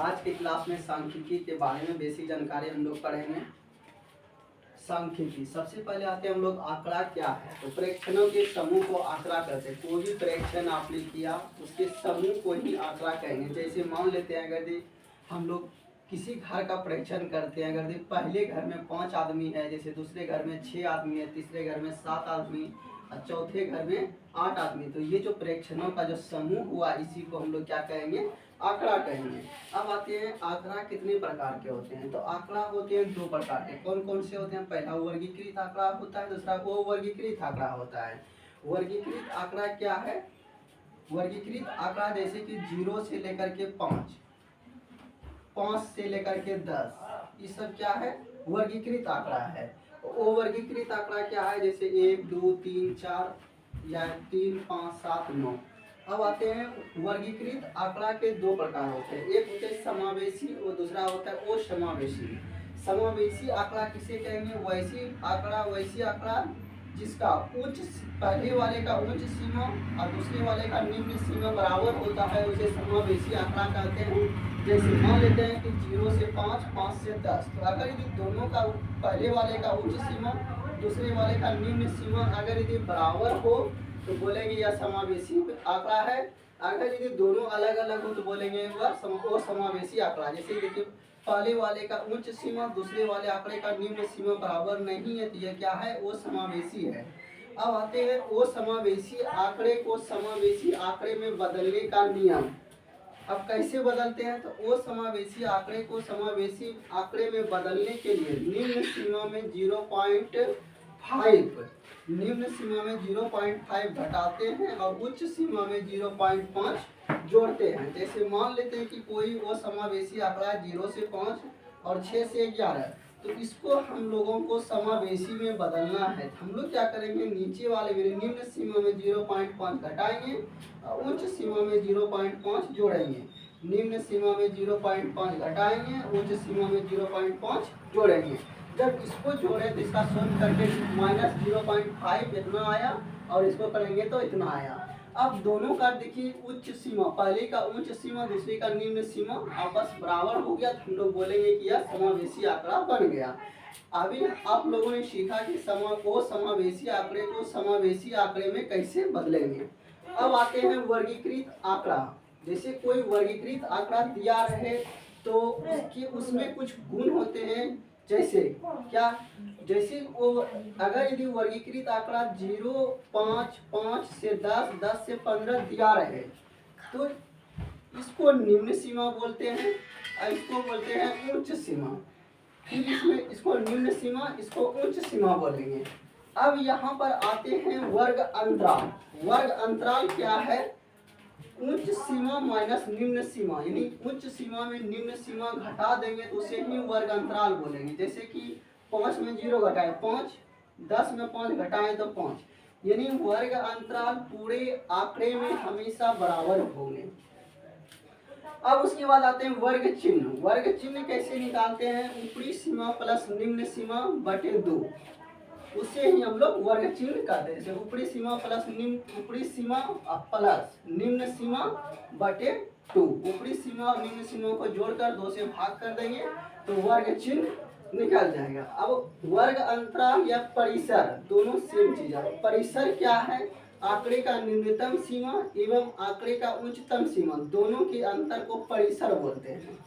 आज के क्लास में सांख्यिकी के बारे में बेसिक जानकारी हम लोग पढ़ेंगे। सांख्यिकी सबसे पहले आते हैं हम लोग आंकड़ा क्या है। तो प्रेक्षणों के समूह को आंकड़ा कहते हैं। कोई भी प्रेक्षण आपने किया उसके समूह को ही आंकड़ा कहेंगे। जैसे मान लेते हैं अगर हम लोग किसी घर का परीक्षण करते हैं, अगर पहले घर में 5 आदमी है, जैसे दूसरे घर में 6 आदमी है, तीसरे घर में 7 आदमी और चौथे घर में 8 आदमी, तो ये जो प्रेक्षणों का जो समूह हुआ इसी को हम लोग क्या कहेंगे, आंकड़ा कहेंगे। अब आते हैं आंकड़ा कितने प्रकार के होते हैं। तो आंकड़ा होते हैं 2 प्रकार के। कौन कौन से होते हैं? पहला वर्गीकृत आंकड़ा होता है, दूसरा अवर्गीकृत आंकड़ा होता है। वर्गीकृत आंकड़ा क्या है? वर्गीकृत आंकड़ा जैसे कि 0 से लेकर के 5 से लेकर के 10, ये सब क्या है? वर्गीकृत आंकड़ा है। अवर्गीकृत आंकड़ा क्या है? जैसे 1 2 3 4 या 3 5 7 9। अब आते हैं वर्गीकृत आंकड़ा के 2 प्रकार होते हैं। एक होते हैं समावेशी और दूसरा होता है असामावेशी। समावेशी आंकड़ा किसे कहेंगे? वैसी आंकड़ा जिसका उच्च पहले वाले का उच्च सीमा और दूसरे वाले का निम्न सीमा बराबर होता है, उसे समावेशी आंकड़ा कहते हैं। जैसे मान लेते हैं कि 0 से 5, 5 से 10, तो अगर यदि दोनों का पहले वाले का उच्च सीमा दूसरे वाले का निम्न सीमा अगर यदि बराबर हो तो बोलेंगे यह समावेशी आंकड़ा है। अगर यदि दोनों अलग अलग हो तो बोलेंगे वह समावेशी आंकड़ा। जैसे देखिए पहले वाले का उच्च सीमा दूसरे वाले आंकड़े का निम्न सीमा बराबर नहीं है, तो यह क्या है? वो समावेशी है। अब आते हैं वो समावेशी आंकड़े को समावेशी आंकड़े में बदलने का नियम। अब कैसे बदलते हैं? तो वो समावेशी आंकड़े को समावेशी आंकड़े में बदलने के लिए निम्न सीमा में 0.5 घटाते हैं और उच्च सीमा में 0.5 जोड़ते हैं। जैसे मान लेते हैं कि कोई वो समावेशी आंकड़ा 0 से 5 और 6 से 11, तो इसको हम लोगों को समावेशी में बदलना है। हम लोग क्या करेंगे? नीचे वाले में निम्न सीमा में 0.5 घटाएंगे और उच्च सीमा में 0.5 जोड़ेंगे। निम्न सीमा में 0.5 घटाएंगे, उच्च सीमा में 0.5 जोड़ेंगे। जब इसको जोड़े तो इसका शून्य करके -0.5 इतना आया और इसको करेंगे तो इतना आया। अब दोनों का देखिए उच्च सीमा, पहले का उच्च सीमा दूसरे का निम्न सीमा आपस बराबर हो गया, तो हम लोग बोलेंगे कि यह समावेशी आंकड़ा बन गया। अभी आप लोगों ने सीखा कि समावेशी आंकड़े को समावेशी आंकड़े में कैसे बदलेंगे। अब आते हैं वर्गीकृत आंकड़ा। जैसे कोई वर्गीकृत आंकड़ा दिया रहे तो उसमें कुछ गुण होते हैं। जैसे क्या? जैसे वो अगर यदि वर्गीकृत आंकड़ा 0 5 5 से 10 10 से 15 दिया रहे तो इसको निम्न सीमा बोलते हैं और इसको बोलते हैं उच्च सीमा। फिर इसमें इसको निम्न सीमा, इसको उच्च सीमा बोलेंगे। अब यहाँ पर आते हैं वर्ग अंतराल। वर्ग अंतराल क्या है? उच्च सीमा माइनस निम्न सीमा, यानी उच्च सीमा में निम्न सीमा घटा देंगे तो उसे ही वर्ग अंतराल बोलेंगे। जैसे कि 5 में 0 घटाए 5, 10 में 5 घटाएं तो 5, यानी वर्ग अंतराल पूरे आंकड़े में हमेशा बराबर होंगे। अब उसके बाद आते हैं वर्ग चिन्ह। वर्ग चिन्ह कैसे निकालते हैं? ऊपरी सीमा प्लस निम्न सीमा बटे 2, उससे ही हम लोग वर्ग चिन्ह कहते हैं। जैसे ऊपरी सीमा प्लस ऊपरी सीमा प्लस निम्न सीमा बटे 2, ऊपरी सीमा और निम्न सीमा को जोड़कर 2 से भाग कर देंगे तो वर्ग चिन्ह निकल जाएगा। अब वर्ग अंतराल या परिसर दोनों सेम चीज है। परिसर क्या है? आंकड़े का न्यूनतम सीमा एवं आंकड़े का उच्चतम सीमा, दोनों के अंतर को परिसर बोलते हैं।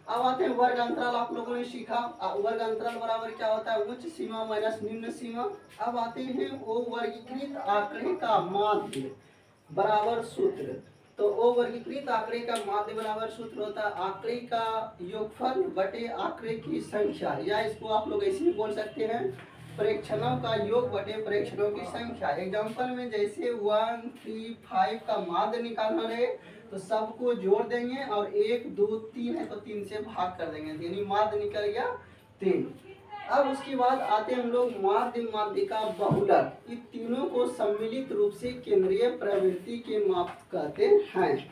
अब आते हैं वर्ग अंतराल। आप लोगों ने सीखा वर्ग अंतराल बराबर क्या होता है? उच्च सीमा माइनस निम्न सीमा। अब आते हैं वो वर्गीकृत आंकड़े का माध्य बराबर सूत्र। तो वो वर्गीकृत आंकड़े का माध्य बराबर सूत्र होता है आंकड़े का योगफल बटे आंकड़े की संख्या, या इसको आप लोग ऐसे ही बोल सकते हैं प्रेक्षणों का योग बटे प्रेक्षणों की संख्या। एग्जाम्पल में जैसे 1 3 5 का माध्य निकालना रहे तो सबको जोड़ देंगे और 1 2 3 है तो 3 से भाग कर देंगे, यानी माध्य निकल गया 3। अब उसके बाद आते हैं हम लोग माध्य, माध्यिका, बहुलक। इन तीनों को सम्मिलित रूप से केंद्रीय प्रवृत्ति के माप कहते हैं।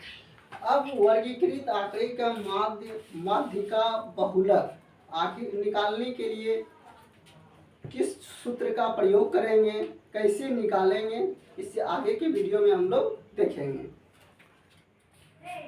अब वर्गीकृत आंकड़े का माध्य, माध्यिका, बहुलक आखिर निकालने के लिए किस सूत्र का प्रयोग करेंगे, कैसे निकालेंगे, इससे आगे के वीडियो में हम लोग देखेंगे।